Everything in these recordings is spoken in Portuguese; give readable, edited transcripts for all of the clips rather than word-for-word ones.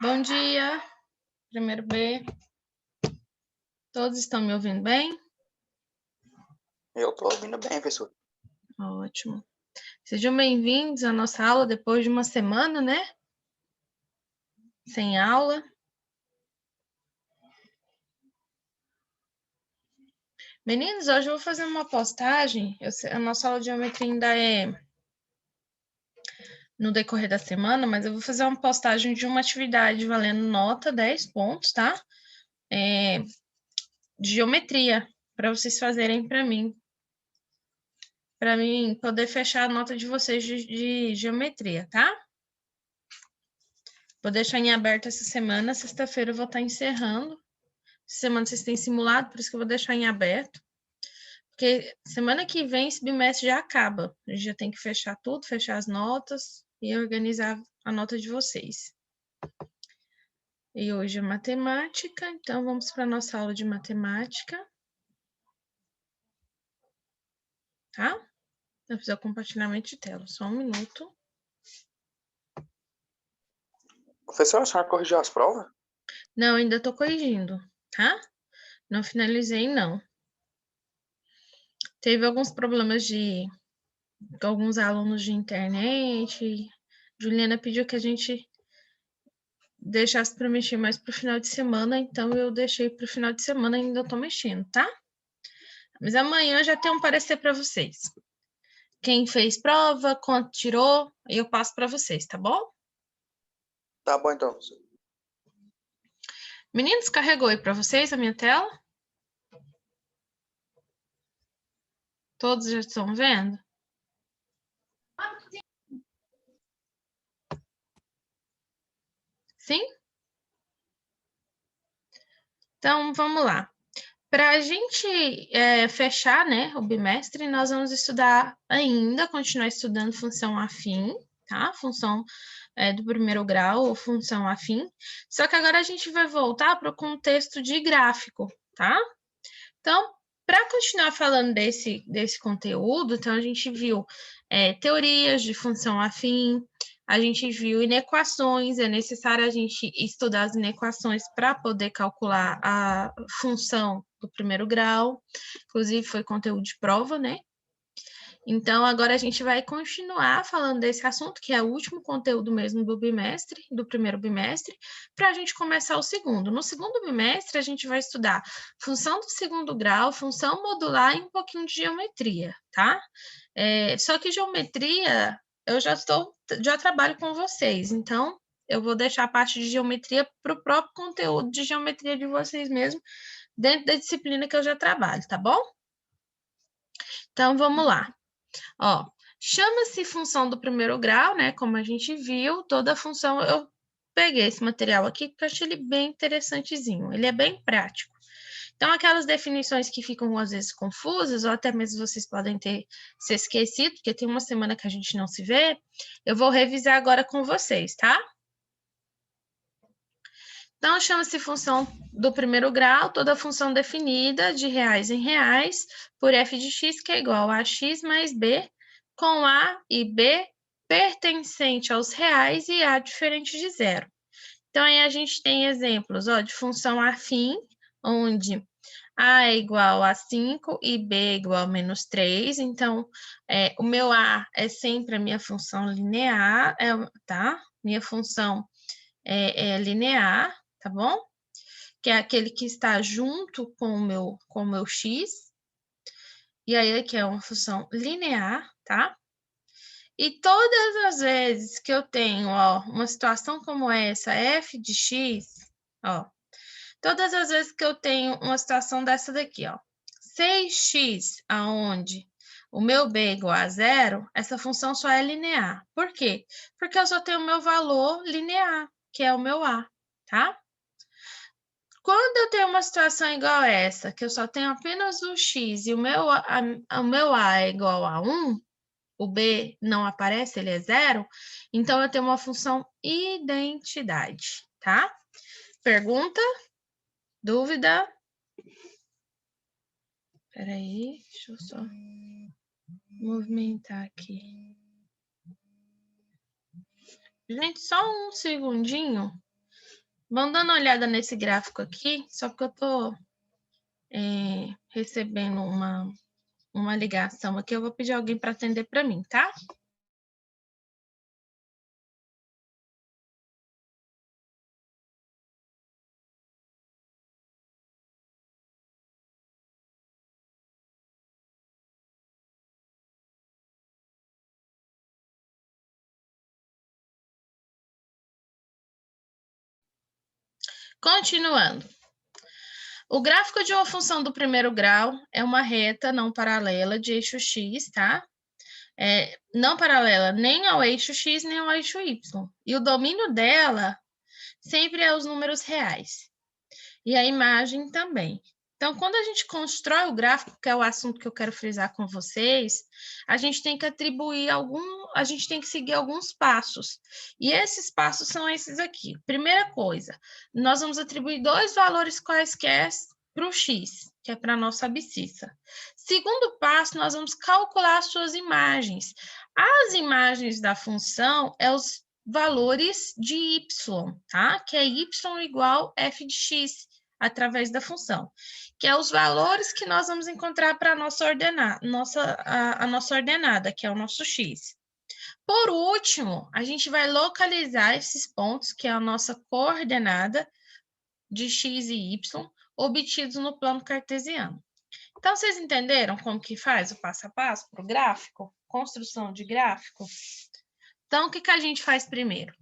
Bom dia, primeiro B. Todos estão me ouvindo bem? Eu estou ouvindo bem, professor. Ótimo. Sejam bem-vindos à nossa aula depois de uma semana, né? Sem aula. Meninos, hoje eu vou fazer uma postagem. A nossa aula de geometria ainda é no decorrer da semana, mas eu vou fazer uma postagem de uma atividade valendo nota 10 pontos, tá? De geometria, para vocês fazerem para mim poder fechar a nota de vocês de geometria, tá? Vou deixar em aberto essa semana. Sexta-feira eu vou estar encerrando. Essa semana vocês têm simulado, por isso que eu vou deixar em aberto. Porque semana que vem esse bimestre já acaba. A gente já tem que fechar tudo, fechar as notas e organizar a nota de vocês. E hoje é matemática, então vamos para a nossa aula de matemática. Tá? Eu vou fazer o compartilhamento de tela. Só um minuto. Professor, a senhora corrigiu as provas? Não, ainda estou corrigindo, tá? Não finalizei, não. Teve alguns problemas com alguns alunos de internet. Juliana pediu que a gente deixasse para mexer mais para o final de semana, então eu deixei para o final de semana e ainda estou mexendo, tá? Mas amanhã já tem um parecer para vocês. Quem fez prova, quanto tirou, eu passo para vocês, tá bom? Tá bom então, professor. Meninos, carregou aí para vocês a minha tela? Todos já estão vendo? Sim? Então, vamos lá. Para a gente fechar, né, o bimestre, nós vamos estudar ainda, continuar estudando função afim, tá? Função do primeiro grau ou função afim. Só que agora a gente vai voltar para o contexto de gráfico, tá? Então, para continuar falando desse conteúdo, então a gente viu teorias de função afim, a gente viu inequações, é necessário a gente estudar as inequações para poder calcular a função do primeiro grau, inclusive foi conteúdo de prova, né? Então, agora a gente vai continuar falando desse assunto, que é o último conteúdo mesmo do bimestre, do primeiro bimestre, para a gente começar o segundo. No segundo bimestre, a gente vai estudar função do segundo grau, função modular e um pouquinho de geometria, tá? Só que geometria, eu já trabalho com vocês, então eu vou deixar a parte de geometria para o próprio conteúdo de geometria de vocês mesmo, dentro da disciplina que eu já trabalho, tá bom? Então, vamos lá. Ó, chama-se função do primeiro grau, né? Como a gente viu, toda função. Eu peguei esse material aqui porque eu achei ele bem interessantezinho. Ele é bem prático. Então, aquelas definições que ficam às vezes confusas, ou até mesmo vocês podem ter se esquecido, porque tem uma semana que a gente não se vê, eu vou revisar agora com vocês, tá? Então, chama-se função do primeiro grau, toda função definida de reais em reais por f de x, que é igual a x mais b, com a e b pertencente aos reais e a diferente de zero. Então, aí a gente tem exemplos de função afim, onde a é igual a 5 e b é igual a menos 3. Então, o meu a é sempre a minha função linear, tá? Minha função é linear, tá bom? Que é aquele que está junto com o meu x. E aí, aqui é uma função linear, tá? E todas as vezes que eu tenho, uma situação como essa, f de x, todas as vezes que eu tenho uma situação dessa daqui, 6x, aonde o meu b é igual a zero, essa função só é linear. Por quê? Porque eu só tenho o meu valor linear, que é o meu a, tá? Quando eu tenho uma situação igual a essa, que eu só tenho apenas o x e o meu a é igual a 1, o b não aparece, ele é zero, então eu tenho uma função identidade, tá? Pergunta? Dúvida? Espera aí, deixa eu só movimentar aqui. Gente, só um segundinho, Vamos dar uma olhada nesse gráfico aqui, só porque eu estou recebendo uma ligação aqui, eu vou pedir alguém para atender para mim, tá? Continuando. O gráfico de uma função do primeiro grau é uma reta não paralela de eixo x, tá? Não paralela nem ao eixo x, nem ao eixo y. E o domínio dela sempre é os números reais. E a imagem também. Então, quando a gente constrói o gráfico, que é o assunto que eu quero frisar com vocês, a gente tem que atribuir a gente tem que seguir alguns passos. E esses passos são esses aqui. Primeira coisa, nós vamos atribuir 2 valores quaisquer para o x, que é para a nossa abscissa. Segundo passo, nós vamos calcular as suas imagens. As imagens da função é os valores de y, tá? Que é y igual f de x, através da função, que é os valores que nós vamos encontrar para a nossa ordenada, que é o nosso x. Por último, a gente vai localizar esses pontos, que é a nossa coordenada de x e y, obtidos no plano cartesiano. Então, vocês entenderam como que faz o passo a passo para o gráfico? Construção de gráfico? Então, o que a gente faz primeiro?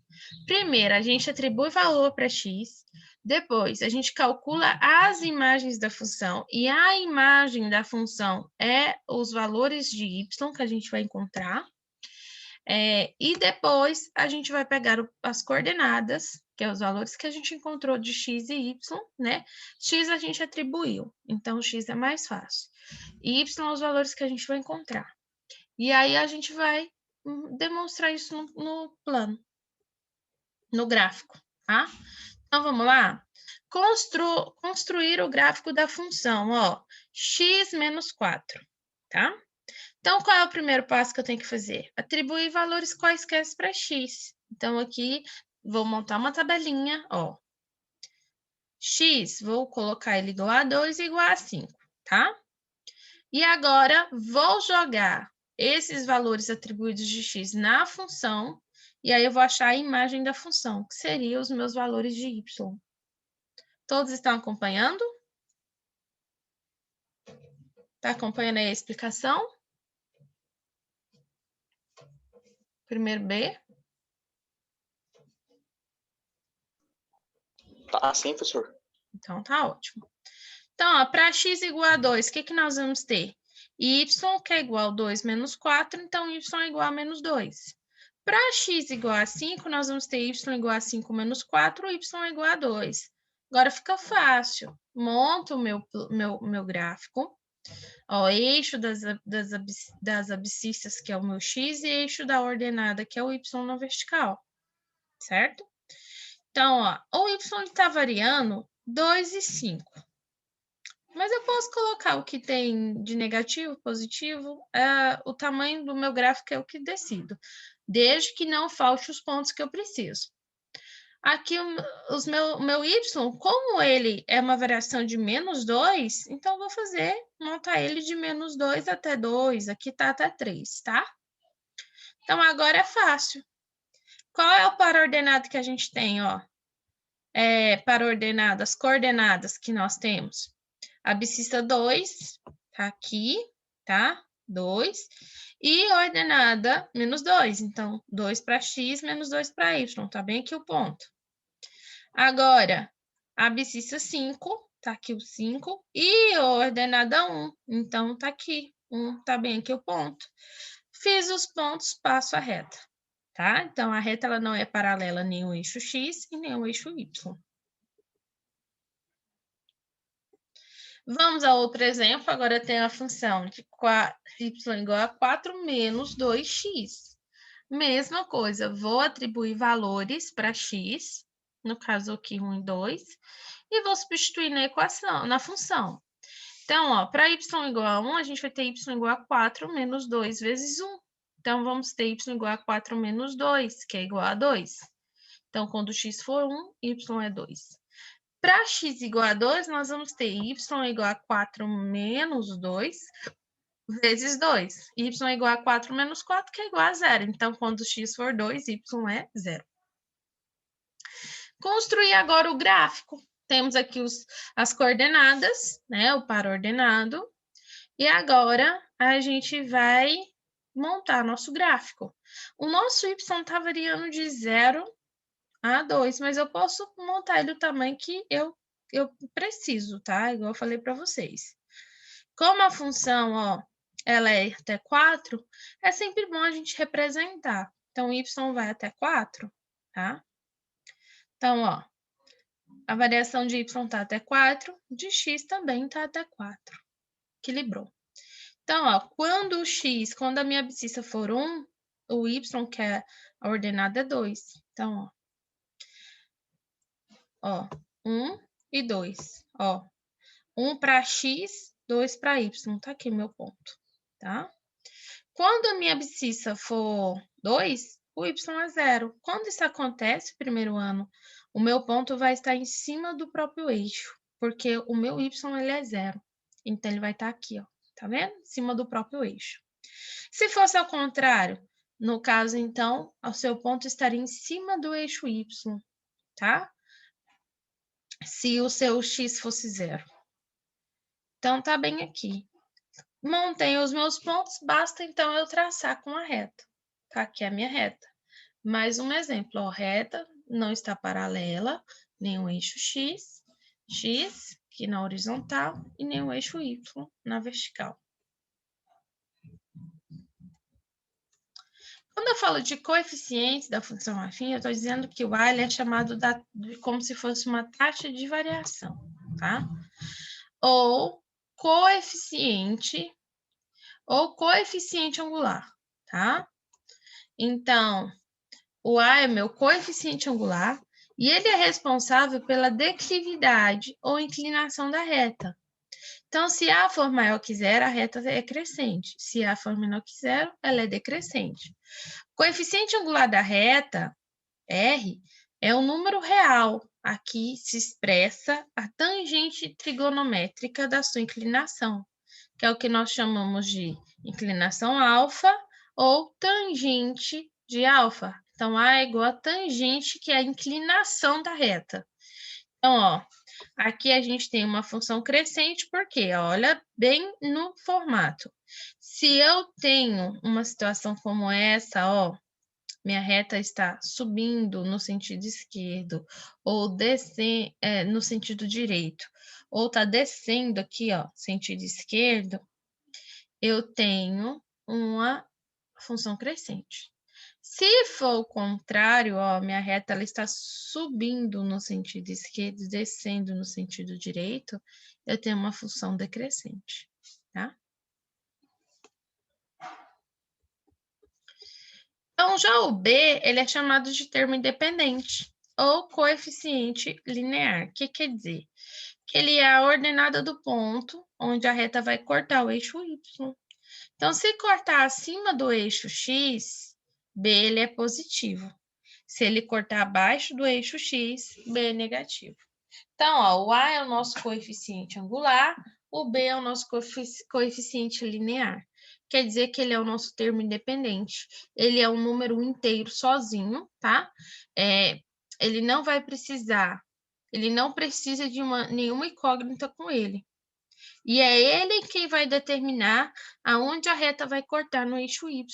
Primeiro, a gente atribui valor para x, depois a gente calcula as imagens da função, e a imagem da função é os valores de y que a gente vai encontrar, e depois a gente vai pegar as coordenadas, que é os valores que a gente encontrou de x e y, né? X a gente atribuiu, então x é mais fácil. E y os valores que a gente vai encontrar. E aí a gente vai demonstrar isso no plano, no gráfico, tá? Então, vamos lá? Construir o gráfico da função, ó, x menos 4, tá? Então, qual é o primeiro passo que eu tenho que fazer? Atribuir valores quaisquer para x. Então, aqui, vou montar uma tabelinha, ó. X, vou colocar ele igual a 2 e igual a 5, tá? E agora, vou jogar esses valores atribuídos de x na função, e aí eu vou achar a imagem da função, que seria os meus valores de y. Todos estão acompanhando? Está acompanhando aí a explicação? Primeiro B. Tá sim, professor. Então, tá ótimo. Então, para x igual a 2, o que nós vamos ter? Y, que é igual a 2 menos 4, então y é igual a menos 2. Para x igual a 5, nós vamos ter y igual a 5 menos 4, y é igual a 2. Agora fica fácil. Monto o meu gráfico. Ó, eixo das abscissas, que é o meu x, e eixo da ordenada, que é o y na vertical. Certo? Então, ó, o y está variando 2 e 5. Mas eu posso colocar o que tem de negativo, positivo, o tamanho do meu gráfico é o que decido, desde que não falte os pontos que eu preciso. Aqui, o meu y, como ele é uma variação de menos 2, então vou montar ele de menos 2 até 2, aqui tá até 3, tá? Então, agora é fácil. Qual é o para-ordenado que a gente tem, ó? Para-ordenado, as coordenadas que nós temos. Abscissa 2, tá aqui, tá? 2. E ordenada menos 2. Então, 2 para x, menos 2 para y. Tá bem aqui o ponto. Agora, abscissa 5, tá aqui o 5. E ordenada 1. Então, tá aqui. 1, tá bem aqui o ponto. Fiz os pontos, passo a reta. Tá? Então, a reta ela não é paralela nem ao eixo x e nem ao eixo y. Vamos a outro exemplo. Agora tem a função de y igual a 4 menos 2x. Mesma coisa, vou atribuir valores para x, no caso aqui 1 e 2, e vou substituir na equação, na função. Então, para y igual a 1, a gente vai ter y igual a 4 menos 2 vezes 1. Então, vamos ter y igual a 4 menos 2, que é igual a 2. Então, quando x for 1, y é 2. Para x igual a 2, nós vamos ter y igual a 4 menos 2 vezes 2. Y igual a 4 menos 4, que é igual a 0. Então, quando x for 2, y é 0. Construir agora o gráfico. Temos aqui as coordenadas, né? O par ordenado. E agora, a gente vai montar nosso gráfico. O nosso y está variando de 0 a 2, mas eu posso montar ele do tamanho que eu preciso, tá? Igual eu falei para vocês. Como a função, ó, ela é até 4, é sempre bom a gente representar. Então, y vai até 4, tá? Então, ó, a variação de y está até 4, de x também está até 4. Equilibrou. Então, ó, quando a minha abscissa for 1, o y, que é a ordenada, é 2. Então, ó, 1 e 2. Ó, 1 para x, 2 para y. Tá aqui meu ponto, tá? Quando a minha abscissa for 2, o y é 0. Quando isso acontece, primeiro ano, o meu ponto vai estar em cima do próprio eixo, porque o meu y ele é 0. Então, ele vai estar aqui, ó. Tá vendo? Em cima do próprio eixo. Se fosse ao contrário, no caso, então, o seu ponto estaria em cima do eixo y, tá? Se o seu x fosse 0. Então, tá bem aqui. Montei os meus pontos, basta então eu traçar com a reta. Tá? Aqui é a minha reta. Mais um exemplo, ó, reta não está paralela, nem o eixo x, aqui na horizontal, e nem o eixo y na vertical. Quando eu falo de coeficientes da função afim, eu estou dizendo que o a é chamado como se fosse uma taxa de variação, tá? Ou coeficiente angular, tá? Então, o a é meu coeficiente angular e ele é responsável pela declividade ou inclinação da reta. Então, se A for maior que 0, a reta é crescente. Se A for menor que 0, ela é decrescente. Coeficiente angular da reta, R, é um número real. Aqui se expressa a tangente trigonométrica da sua inclinação, que é o que nós chamamos de inclinação alfa ou tangente de alfa. Então, A é igual a tangente, que é a inclinação da reta. Então, ó, aqui a gente tem uma função crescente, porque olha bem no formato. Se eu tenho uma situação como essa, ó, minha reta está subindo no sentido esquerdo, ou descendo no sentido direito, ou está descendo aqui, ó, sentido esquerdo, eu tenho uma função crescente. Se for o contrário, ó, minha reta ela está subindo no sentido esquerdo, descendo no sentido direito, eu tenho uma função decrescente, tá? Então, já o B, ele é chamado de termo independente, ou coeficiente linear. O que quer dizer? Que ele é a ordenada do ponto onde a reta vai cortar o eixo Y. Então, se cortar acima do eixo X, B ele é positivo. Se ele cortar abaixo do eixo X, B é negativo. Então, ó, o A é o nosso coeficiente angular, o B é o nosso coeficiente linear. Quer dizer que ele é o nosso termo independente. Ele é um número inteiro sozinho, tá? Ele não vai precisar, ele não precisa de nenhuma incógnita com ele. E é ele quem vai determinar aonde a reta vai cortar no eixo Y.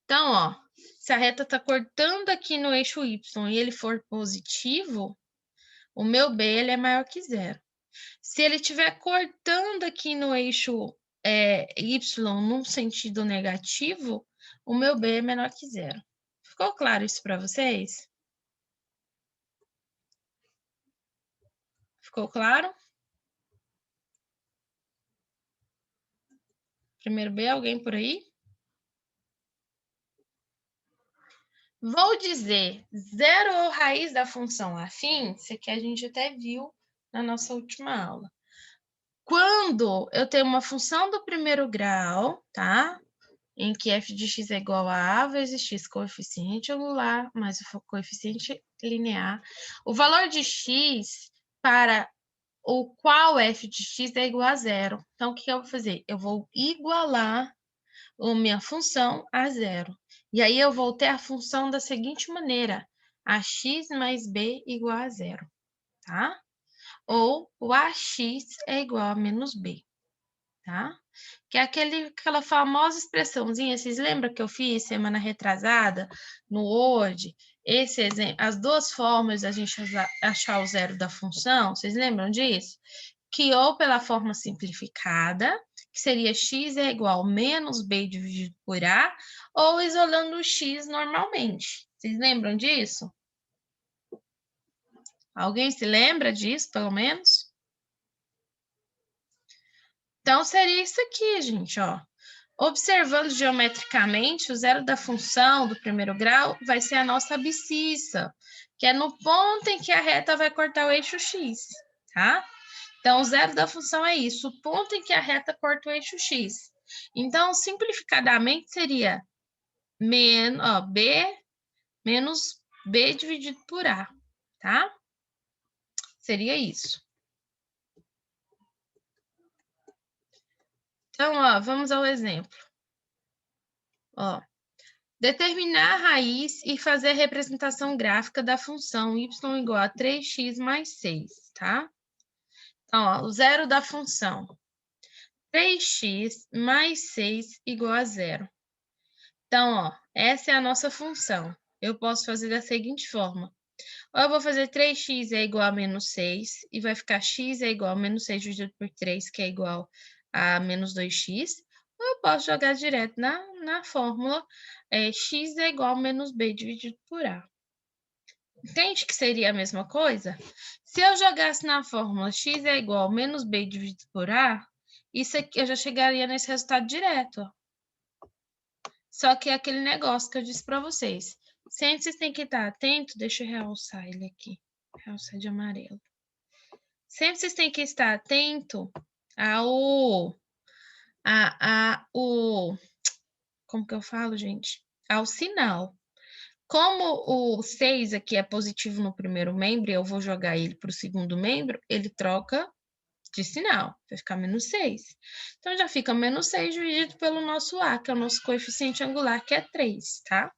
Então, ó, se a reta está cortando aqui no eixo Y e ele for positivo, o meu B ele é maior que 0. Se ele estiver cortando aqui no eixo Y num sentido negativo, o meu B é menor que 0. Ficou claro isso para vocês? Ficou claro? Primeiro B, alguém por aí? Vou dizer zero ou raiz da função afim, isso aqui a gente até viu na nossa última aula. Quando eu tenho uma função do primeiro grau, tá? em que f de x é igual a a vezes x, coeficiente angular, mais o coeficiente linear. O valor de x para o qual f de x é igual a zero. Então, o que eu vou fazer? Eu vou igualar a minha função a zero. E aí, eu vou ter a função da seguinte maneira: ax mais b igual a zero, tá? Ou o ax é igual a menos b, tá? Que é aquela famosa expressãozinha, vocês lembram que eu fiz semana retrasada no Word? As duas formas da gente achar o zero da função, vocês lembram disso? Que ou pela forma simplificada, que seria x é igual a menos b dividido por a, ou isolando o x normalmente. Vocês lembram disso? Alguém se lembra disso, pelo menos? Então, seria isso aqui, gente, ó. Observando geometricamente, o zero da função do primeiro grau vai ser a nossa abscissa, que é no ponto em que a reta vai cortar o eixo x, tá? Então, o zero da função é isso, o ponto em que a reta corta o eixo x. Então, simplificadamente, seria b menos b dividido por a, tá? Seria isso. Então, ó, vamos ao exemplo. Ó, determinar a raiz e fazer a representação gráfica da função y igual a 3x mais 6, tá? Então, ó, o zero da função. 3x mais 6 igual a zero. Então, ó, essa é a nossa função. Eu posso fazer da seguinte forma. Ou eu vou fazer 3x é igual a menos 6, e vai ficar x é igual a menos 6 dividido por 3, que é igual a menos 2x. Ou eu posso jogar direto na fórmula, x é igual a menos b dividido por a. Entende que seria a mesma coisa? Se eu jogasse na fórmula x é igual a menos b dividido por a, isso aqui eu já chegaria nesse resultado direto, ó. Só que é aquele negócio que eu disse para vocês. Sempre vocês têm que estar atentos. Deixa eu realçar ele aqui. Realçar de amarelo. Sempre vocês têm que estar atento como que eu falo, gente? Ao sinal. Como o 6 aqui é positivo no primeiro membro e eu vou jogar ele para o segundo membro, ele troca de sinal, vai ficar menos 6. Então, já fica menos 6 dividido pelo nosso A, que é o nosso coeficiente angular, que é 3, tá?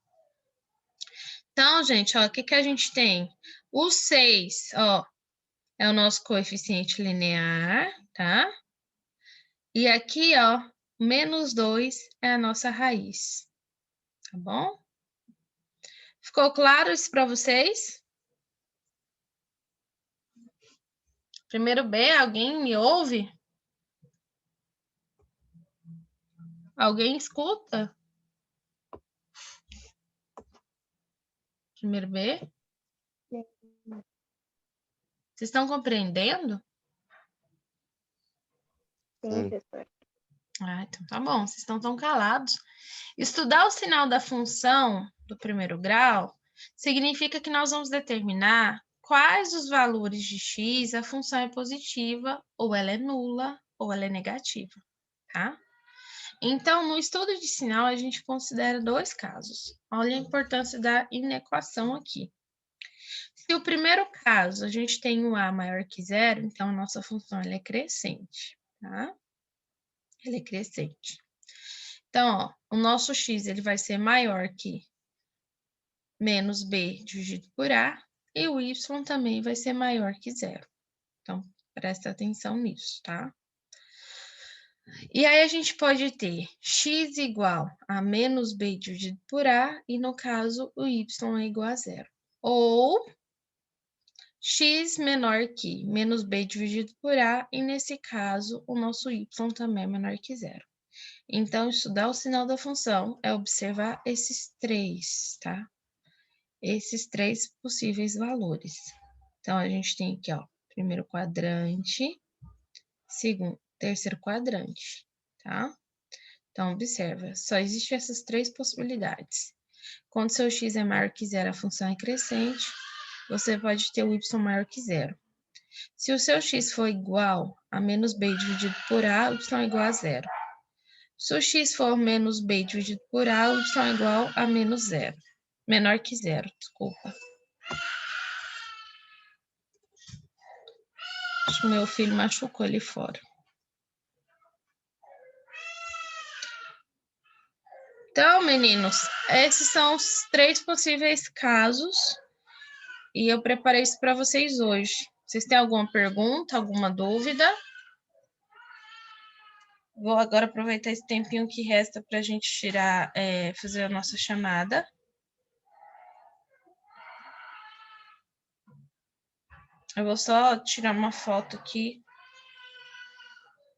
Então, gente, ó, o que que a gente tem? O 6, ó, é o nosso coeficiente linear, tá? E aqui, ó, menos 2 é a nossa raiz, tá bom? Ficou claro isso para vocês? Primeiro B, alguém me ouve? Alguém escuta? Primeiro B? Vocês estão compreendendo? Sim, professor. Ah, então tá bom, vocês estão tão calados. Estudar o sinal da função do primeiro grau significa que nós vamos determinar quais os valores de x a função é positiva, ou ela é nula, ou ela é negativa, tá? Então, no estudo de sinal, a gente considera dois casos. Olha a importância da inequação aqui. Se o primeiro caso a gente tem um a maior que zero, então a nossa função ela é crescente, tá? Ela é crescente. Então, ó, o nosso x ele vai ser maior que menos b dividido por a, e o y também vai ser maior que zero. Então, presta atenção nisso, tá? E aí, a gente pode ter x igual a menos b dividido por a, e no caso, o y é igual a zero. Ou x menor que menos b dividido por a, e nesse caso, o nosso y também é menor que zero. Então, estudar o sinal da função é observar esses três, tá? Esses três possíveis valores. Então, a gente tem aqui, ó, primeiro quadrante, terceiro quadrante, tá? Então, observa, só existem essas três possibilidades. Quando seu x é maior que zero, a função é crescente, você pode ter o y maior que zero. Se o seu x for igual a menos b dividido por a, o y é igual a zero. Se o x for menos b dividido por a, o y é igual a menos zero. Menor que zero, desculpa. Acho que meu filho machucou ali fora. Então, meninos, esses são os 3 possíveis casos. E eu preparei isso para vocês hoje. Vocês têm alguma pergunta, alguma dúvida? Vou agora aproveitar esse tempinho que resta para a gente tirar, fazer a nossa chamada. Eu vou só tirar uma foto aqui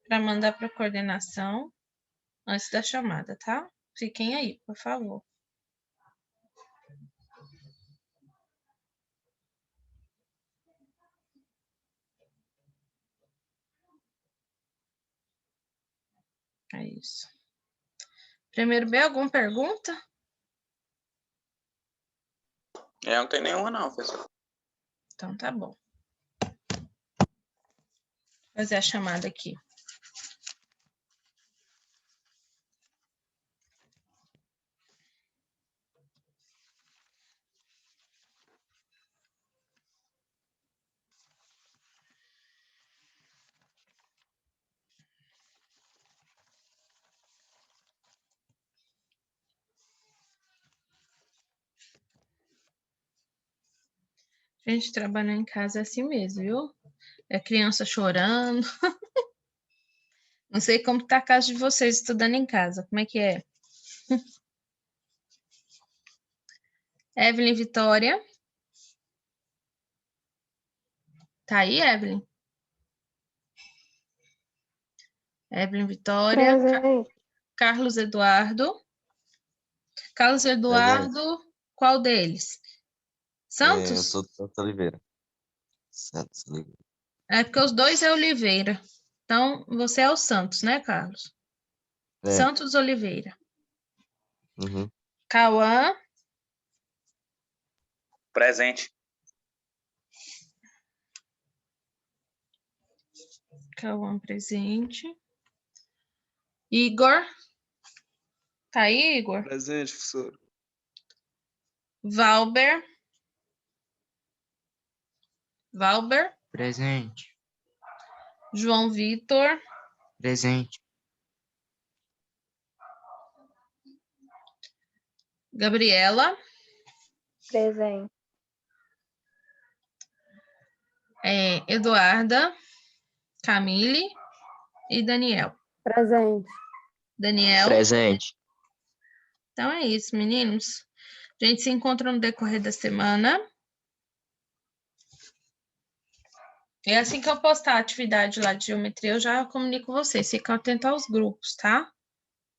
para mandar para a coordenação antes da chamada, tá? Fiquem aí, por favor. É isso. Primeiro B, alguma pergunta? Eu não tenho nenhuma não, professor. Então tá bom. Vou fazer a chamada aqui. Gente, trabalhar em casa é assim mesmo, viu? É criança chorando. Não sei como tá a casa de vocês estudando em casa. Como é que é? Evelyn Vitória. Tá aí, Evelyn? Evelyn Vitória. Presente. Carlos Eduardo. Carlos Eduardo, qual deles? Santos? Eu sou do Santos Oliveira. Santos Oliveira. É porque os dois é Oliveira. Então, você é o Santos, né, Carlos? É. Santos Oliveira. Uhum. Cauã. Presente. Cauã presente. Igor. Tá aí, Igor? Presente, professor. Valber. Valber. Presente. João Vitor. Presente. Gabriela. Presente. Eduarda. Camille e Daniel. Presente. Daniel. Presente. Então é isso, meninos. A gente se encontra no decorrer da semana. E assim que eu postar a atividade lá de geometria, eu já comunico com vocês. Fiquem atentos aos grupos, tá?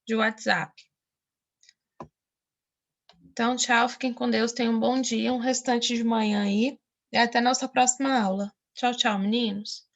De WhatsApp. Então, tchau, fiquem com Deus, tenham um bom dia, um restante de manhã aí. E até nossa próxima aula. Tchau, tchau, meninos.